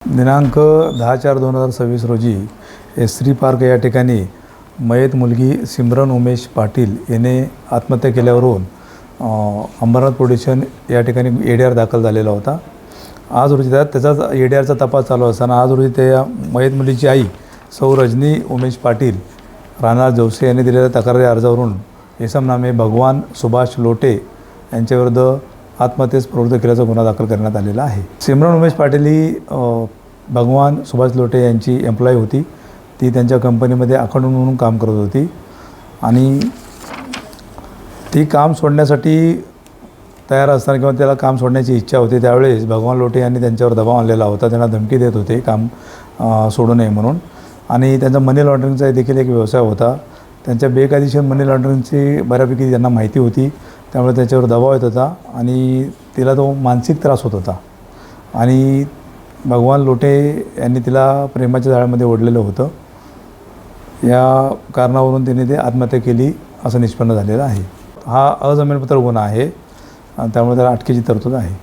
दिनांक 10/4/2026 रोजी S3 park या ठिकाणी मयत मुलगी सिमरन उमेश पाटील याने आत्महत्या केल्यावरून अंबरनाथ पोलीस स्टेशन या ठिकाणी ADR दाखल झालेला होता। आज रोजी त्याचाच ADRचा तपास चालू असताना आज रोजी त्या मयत मुलीची आई सौ रजनी उमेश पाटील राहणार जवसे यांनी दिलेल्या तक्रारी अर्जावरून इसमनामे भगवान सुभाष लोटे यांच्याविरुद्ध आत्महत्येस प्रवृत्त केल्याचा गुन्हा दाखल करण्यात आलेला आहे। सिमरन उमेश पाटील ही भगवान सुभाष लोटे यांची एम्प्लॉई होती। ती त्यांच्या कंपनीमध्ये अकाउंटंट म्हणून काम करत होती आणि ती काम सोडण्यासाठी तयार असताना किंवा त्याला काम सोडण्याची इच्छा होती त्यावेळेस भगवान लोटे यांनी त्यांच्यावर दबाव आणलेला होता। त्यांना धमकी देत होते काम सोडू नये म्हणून आणि त्यांचा मनी लॉन्ड्रिंगचा देखील एक व्यवसाय होता। त्यांच्या बेकायदेशीर मनी लॉन्ड्रिंगची बऱ्यापैकी त्यांना माहिती होती, त्यामुळे त्याच्यावर दबाव येत होता आणि तिला तो मानसिक त्रास होत होता आणि भगवान लोटे यांनी तिला प्रेमाच्या जाळ्यामध्ये ओढलेलं होतं। या कारणावरून तिने ते आत्महत्या केली असं निष्पन्न झालेलं आहे। हा अजामीनपात्र गुन्हा आहे, त्यामुळे त्याला अटकेची तरतूद आहे।